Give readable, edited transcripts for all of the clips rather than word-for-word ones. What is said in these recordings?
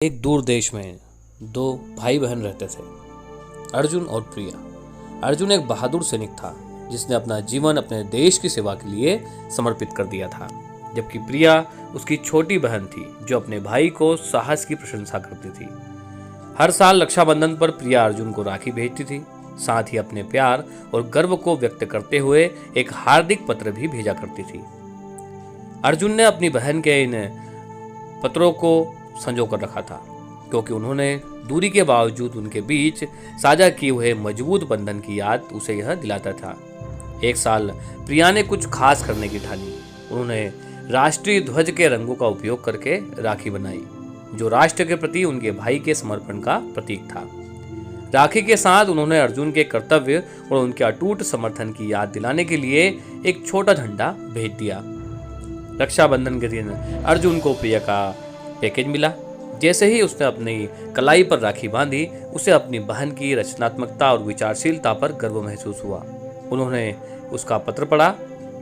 एक दूर देश में दो भाई बहन रहते थे, अर्जुन और प्रिया। अर्जुन एक बहादुर सैनिक था जिसने अपना जीवन अपने देश की सेवा के लिए समर्पित कर दिया था, जबकि प्रिया उसकी छोटी बहन थी जो अपने भाई को साहस की प्रशंसा करती थी। हर साल रक्षाबंधन पर प्रिया अर्जुन को राखी भेजती थी, साथ ही अपने प्यार और गर्व को व्यक्त करते हुए एक हार्दिक पत्र भी भेजा करती थी। अर्जुन ने अपनी बहन के इन पत्रों को संजो कर रखा था, क्योंकि उन्होंने दूरी के बावजूद उनके बीच साझा किए हुए मजबूत बंधन की याद उसे यह दिलाता था। एक साल प्रिया ने कुछ खास करने की ठानी। उन्होंने राष्ट्रीय ध्वज के रंगों का उपयोग करके राखी बनाई, जो राष्ट्र के प्रति उनके भाई के समर्पण का प्रतीक था। राखी के साथ उन्होंने अर्जुन के कर्तव्य और उनके अटूट समर्थन की याद दिलाने के लिए एक छोटा झंडा भेज दिया। रक्षाबंधन के दिन अर्जुन को प्रिया का पैकेज मिला। जैसे ही उसने अपनी कलाई पर राखी बांधी, उसे अपनी बहन की रचनात्मकता और विचारशीलता पर गर्व महसूस हुआ। उन्होंने उसका पत्र पढ़ा,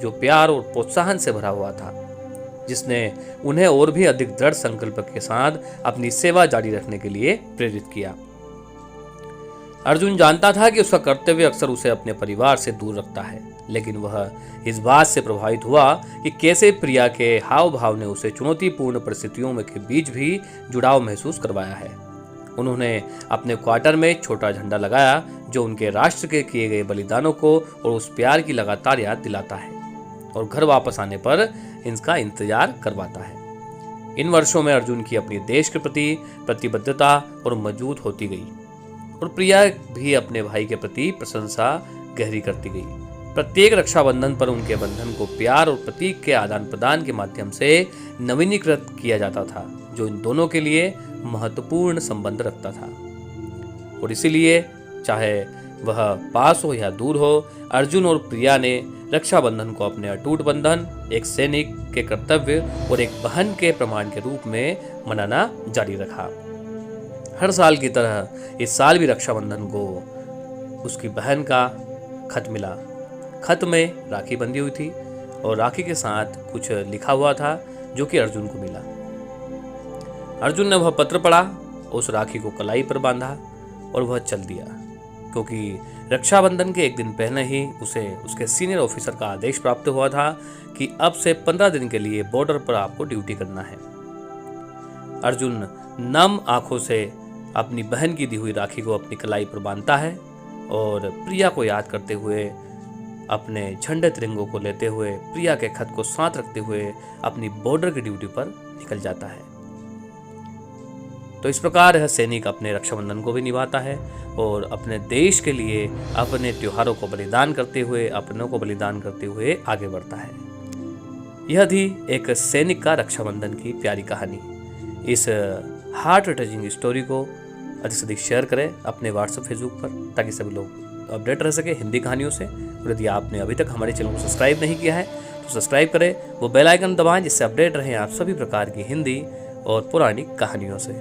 जो प्यार और प्रोत्साहन से भरा हुआ था, जिसने उन्हें और भी अधिक दृढ़ संकल्प के साथ अपनी सेवा जारी रखने के लिए प्रेरित किया। अर्जुन जानता था कि उसका कर्तव्य अक्सर उसे अपने परिवार से दूर रखता है, लेकिन वह इस बात से प्रभावित हुआ कि कैसे प्रिया के हाव भाव ने उसे चुनौतीपूर्ण परिस्थितियों में के बीच भी जुड़ाव महसूस करवाया है। उन्होंने अपने क्वार्टर में एक छोटा झंडा लगाया, जो उनके राष्ट्र के किए गए बलिदानों को और उस प्यार की लगातार याद दिलाता है और घर वापस आने पर इसका इंतजार करवाता है। इन वर्षों में अर्जुन की अपनी देश के प्रति प्रतिबद्धता और मजबूत होती गई, और प्रिया भी अपने भाई के प्रति प्रशंसा गहरी करती गई। प्रत्येक रक्षाबंधन पर उनके बंधन को प्यार और प्रतीक के आदान प्रदान के माध्यम से नवीनीकृत किया जाता था, जो इन दोनों के लिए महत्वपूर्ण संबंध रखता था। और इसीलिए चाहे वह पास हो या दूर हो, अर्जुन और प्रिया ने रक्षाबंधन को अपने अटूट बंधन, एक सैनिक के कर्तव्य और एक बहन के प्रमाण के रूप में मनाना जारी रखा। हर साल की तरह इस साल भी रक्षाबंधन को उसकी बहन का खत मिला। खत में राखी बंधी हुई थी और राखी के साथ कुछ लिखा हुआ था, जो कि अर्जुन को मिला। अर्जुन ने वह पत्र पढ़ा, उस राखी को कलाई पर बांधा और वह चल दिया, क्योंकि रक्षाबंधन के एक दिन पहले ही उसे उसके सीनियर ऑफिसर का आदेश प्राप्त हुआ था कि अब से 15 दिन के लिए बॉर्डर पर आपको ड्यूटी करना है। अर्जुन नम आंखों से अपनी बहन की दी हुई राखी को अपनी कलाई पर बांधता है और प्रिया को याद करते हुए, अपने झंडे तिरंगों को लेते हुए, प्रिया के खत को साथ रखते हुए अपनी बॉर्डर की ड्यूटी पर निकल जाता है। तो इस प्रकार यह सैनिक अपने रक्षाबंधन को भी निभाता है और अपने देश के लिए अपने त्योहारों को बलिदान करते हुए, अपनों को बलिदान करते हुए आगे बढ़ता है। यह थी एक सैनिक का रक्षाबंधन की प्यारी कहानी। इस हार्ट टचिंग स्टोरी को अधिक से अधिक शेयर करें अपने व्हाट्सएप, फेसबुक पर, ताकि सभी लोग अपडेट रह सके हिंदी कहानियों से। और यदि आपने अभी तक हमारे चैनल को सब्सक्राइब नहीं किया है तो सब्सक्राइब करें, वो बेल आइकन दबाएं, जिससे अपडेट रहें आप सभी प्रकार की हिंदी और पौराणिक कहानियों से।